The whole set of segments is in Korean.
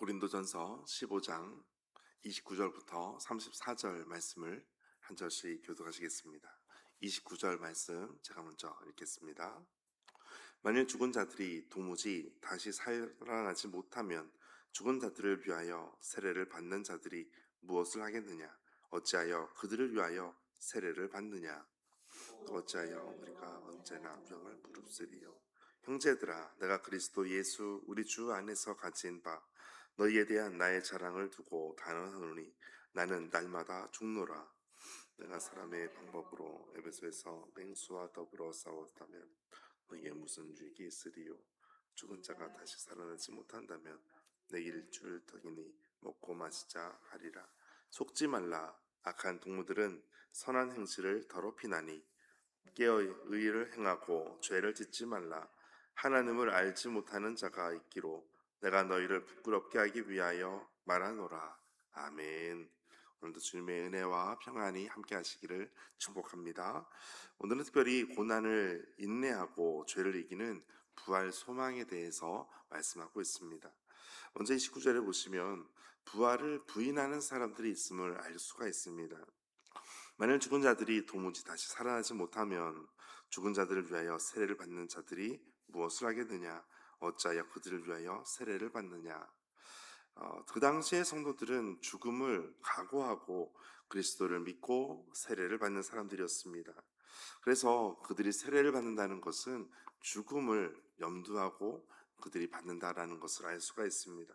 고린도전서 15장 29절부터 34절 말씀을 한 절씩 교독하시겠습니다. 29절 말씀 제가 먼저 읽겠습니다. 만일 죽은 자들이 도무지 다시 살아나지 못하면 죽은 자들을 위하여 세례를 받는 자들이 무엇을 하겠느냐? 어찌하여 그들을 위하여 세례를 받느냐? 또 어찌하여 우리가 언제나 위험을 무릅쓰리요? 형제들아, 내가 그리스도 예수 우리 주 안에서 가진 바 너희에 대한 나의 자랑을 두고 단언하노니 나는 날마다 죽노라. 내가 사람의 방법으로 에베소에서 맹수와 더불어 싸웠다면 너희에 무슨 유익이 있으리요? 죽은 자가 다시 살아나지 못한다면 내일 줄 터이니 먹고 마시자 하리라. 속지 말라. 악한 동무들은 선한 행실을 더럽히나니 깨어 의를 행하고 죄를 짓지 말라. 하나님을 알지 못하는 자가 있기로 내가 너희를 부끄럽게 하기 위하여 말하노라. 아멘. 오늘도 주님의 은혜와 평안이 함께 하시기를 축복합니다. 오늘은 특별히 고난을 인내하고 죄를 이기는 부활 소망에 대해서 말씀하고 있습니다. 먼저 29절에 보시면 부활을 부인하는 사람들이 있음을 알 수가 있습니다. 만일 죽은 자들이 도무지 다시 살아나지 못하면 죽은 자들을 위하여 세례를 받는 자들이 무엇을 하겠느냐? 어찌하여 그들을 위하여 세례를 받느냐? 그 당시의 성도들은 죽음을 각오하고 그리스도를 믿고 세례를 받는 사람들이었습니다. 그래서 그들이 세례를 받는다는 것은 죽음을 염두하고 그들이 받는다라는 것을 알 수가 있습니다.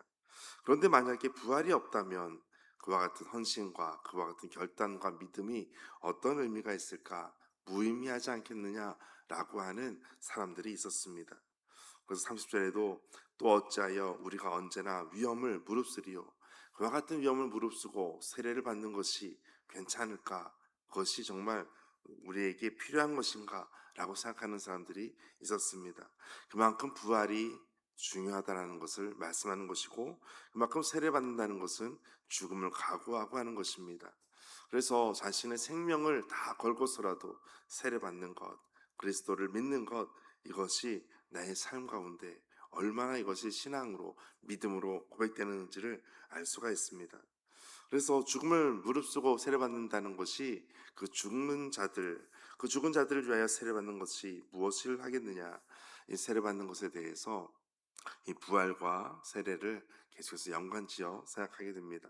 그런데 만약에 부활이 없다면 그와 같은 헌신과 그와 같은 결단과 믿음이 어떤 의미가 있을까? 무의미하지 않겠느냐라고 하는 사람들이 있었습니다. 그래서 30절에도 또 어찌하여 우리가 언제나 위험을 무릅쓰리요? 그와 같은 위험을 무릅쓰고 세례를 받는 것이 괜찮을까? 그것이 정말 우리에게 필요한 것인가? 라고 생각하는 사람들이 있었습니다. 그만큼 부활이 중요하다는 것을 말씀하는 것이고 그만큼 세례받는다는 것은 죽음을 각오하고 하는 것입니다. 그래서 자신의 생명을 다 걸고서라도 세례받는 것, 그리스도를 믿는 것, 이것이 나의 삶 가운데 얼마나 이것이 신앙으로 믿음으로 고백되는지를 알 수가 있습니다. 그래서 죽음을 무릅쓰고 세례받는다는 것이 그 죽는 자들, 그 죽은 자들을 위하여 세례받는 것이 무엇을 하겠느냐, 이 세례받는 것에 대해서 이 부활과 세례를 계속해서 연관지어 생각하게 됩니다.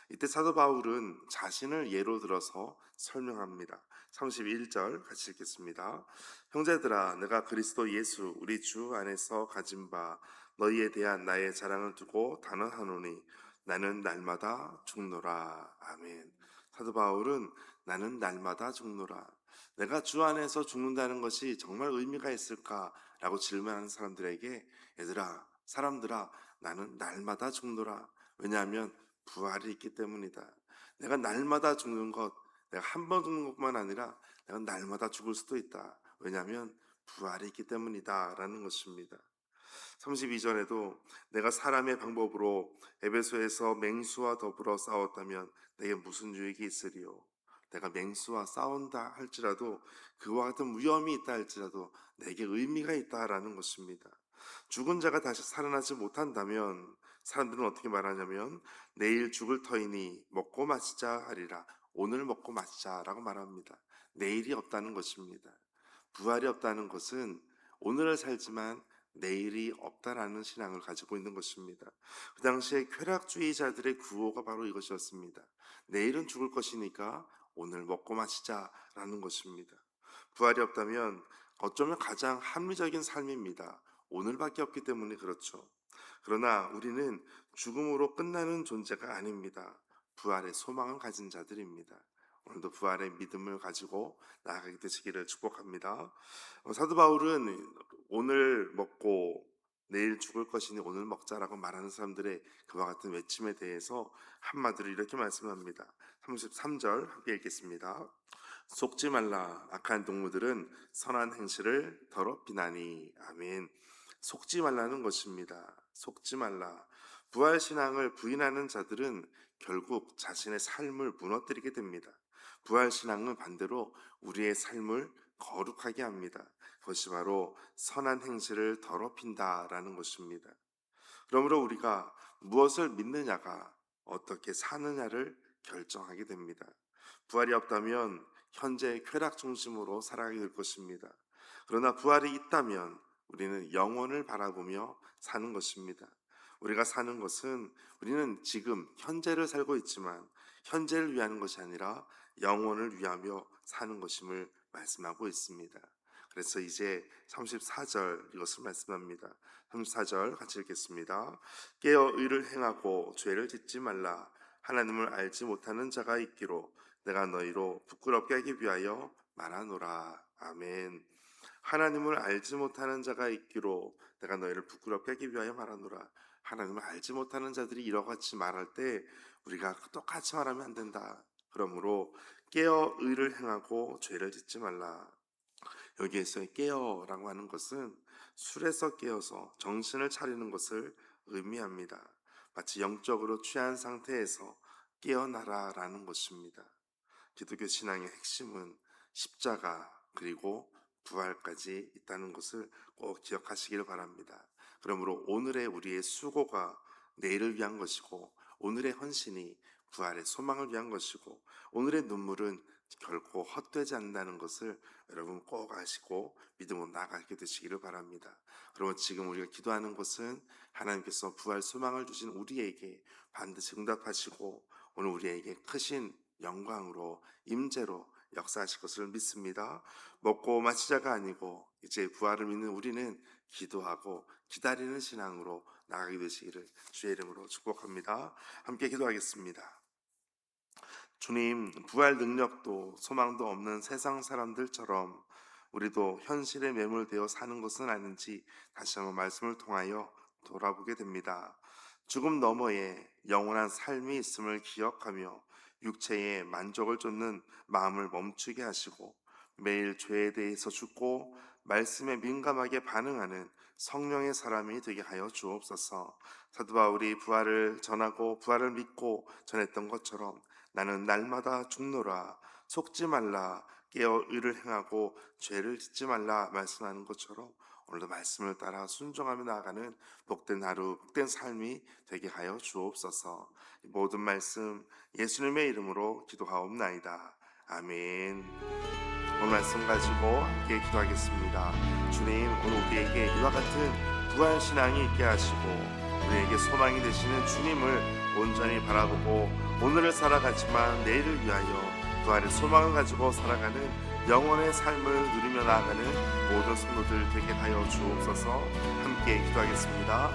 이때 사도 바울은 자신을 예로 들어서 설명합니다. 31절 같이 읽겠습니다. 형제들아, 내가 그리스도 예수 우리 주 안에서 가진 바 너희에 대한 나의 자랑을 두고 단언하노니 나는 날마다 죽노라. 아멘. 사도 바울은 나는 날마다 죽노라. 내가 주 안에서 죽는다는 것이 정말 의미가 있을까라고 질문하는 사람들에게 얘들아, 사람들아, 나는 날마다 죽노라. 왜냐하면 부활이 있기 때문이다. 내가 날마다 죽는 것, 내가 한 번 죽는 것뿐만 아니라 내가 날마다 죽을 수도 있다. 왜냐하면 부활이 있기 때문이다 라는 것입니다. 32절에도 내가 사람의 방법으로 에베소에서 맹수와 더불어 싸웠다면 내게 무슨 유익이 있으리요? 내가 맹수와 싸운다 할지라도 그와 같은 위험이 있다 할지라도 내게 의미가 있다라는 것입니다. 죽은 자가 다시 살아나지 못한다면 사람들은 어떻게 말하냐면 내일 죽을 터이니 먹고 마시자 하리라. 오늘 먹고 마시자라고 말합니다. 내일이 없다는 것입니다. 부활이 없다는 것은 오늘을 살지만 내일이 없다라는 신앙을 가지고 있는 것입니다. 그 당시에 쾌락주의자들의 구호가 바로 이것이었습니다. 내일은 죽을 것이니까 오늘 먹고 마시자라는 것입니다. 부활이 없다면 어쩌면 가장 합리적인 삶입니다. 오늘밖에 없기 때문에 그렇죠. 그러나 우리는 죽음으로 끝나는 존재가 아닙니다. 부활의 소망을 가진 자들입니다. 오늘도 부활의 믿음을 가지고 나아가게 되시기를 축복합니다. 사도 바울은 오늘 먹고 내일 죽을 것이니 오늘 먹자라고 말하는 사람들의 그와 같은 외침에 대해서 한마디로 이렇게 말씀합니다. 33절 함께 읽겠습니다. 속지 말라. 악한 동무들은 선한 행실을 더럽히나니. 아멘. 속지 말라는 것입니다. 속지 말라. 부활신앙을 부인하는 자들은 결국 자신의 삶을 무너뜨리게 됩니다. 부활신앙은 반대로 우리의 삶을 거룩하게 합니다. 그것이 바로 선한 행실을 더럽힌다라는 것입니다. 그러므로 우리가 무엇을 믿느냐가 어떻게 사느냐를 결정하게 됩니다. 부활이 없다면 현재 쾌락 중심으로 살아가게 될 것입니다. 그러나 부활이 있다면 우리는 영원을 바라보며 사는 것입니다. 우리가 사는 것은 우리는 지금 현재를 살고 있지만 현재를 위하는 것이 아니라 영원을 위하며 사는 것임을 말씀하고 있습니다. 그래서 이제 34절 이것을 말씀합니다. 34절 같이 읽겠습니다. 깨어 의를 행하고 죄를 짓지 말라. 하나님을 알지 못하는 자가 있기로 내가 너희로 부끄럽게 하기 위하여 말하노라. 아멘. 하나님을 알지 못하는 자가 있기로 내가 너희를 부끄럽게 하기 위하여 말하노라. 하나님을 알지 못하는 자들이 이러같이 말할 때 우리가 똑같이 말하면 안 된다. 그러므로 깨어 의를 행하고 죄를 짓지 말라. 여기에서의 깨어라고 하는 것은 술에서 깨어서 정신을 차리는 것을 의미합니다. 마치 영적으로 취한 상태에서 깨어나라라는 것입니다. 기독교 신앙의 핵심은 십자가 그리고 부활까지 있다는 것을 꼭 기억하시길 바랍니다. 그러므로 오늘의 우리의 수고가 내일을 위한 것이고 오늘의 헌신이 부활의 소망을 위한 것이고 오늘의 눈물은 결코 헛되지 않는다는 것을 여러분 꼭 아시고 믿음으로 나아가게 되시기를 바랍니다. 그러면 지금 우리가 기도하는 것은 하나님께서 부활 소망을 주신 우리에게 반드시 응답하시고 오늘 우리에게 크신 영광으로 임재로 역사하실 것을 믿습니다. 먹고 마시자가 아니고 이제 부활을 믿는 우리는 기도하고 기다리는 신앙으로 나아가게 되시기를 주의 이름으로 축복합니다. 함께 기도하겠습니다. 주님, 부활 능력도 소망도 없는 세상 사람들처럼 우리도 현실에 매몰되어 사는 것은 아닌지 다시 한번 말씀을 통하여 돌아보게 됩니다. 죽음 너머에 영원한 삶이 있음을 기억하며 육체의 만족을 쫓는 마음을 멈추게 하시고 매일 죄에 대해서 죽고 말씀에 민감하게 반응하는 성령의 사람이 되게 하여 주옵소서. 사도 바울이 부활을 전하고 부활을 믿고 전했던 것처럼 나는 날마다 죽노라, 속지 말라, 깨어 의를 행하고 죄를 짓지 말라 말씀하는 것처럼 오늘도 말씀을 따라 순종하며 나아가는 복된 하루, 복된 삶이 되게 하여 주옵소서. 모든 말씀 예수님의 이름으로 기도하옵나이다. 아멘. 오늘 말씀 가지고 함께 기도하겠습니다. 주님, 오늘 우리에게 이와 같은 부활신앙이 있게 하시고 우리에게 소망이 되시는 주님을 온전히 바라보고 오늘을 살아가지만 내일을 위하여 부활의 소망을 가지고 살아가는 영원의 삶을 누리며 나아가는 모든 성도들 되게 하여 주옵소서. 함께 기도하겠습니다.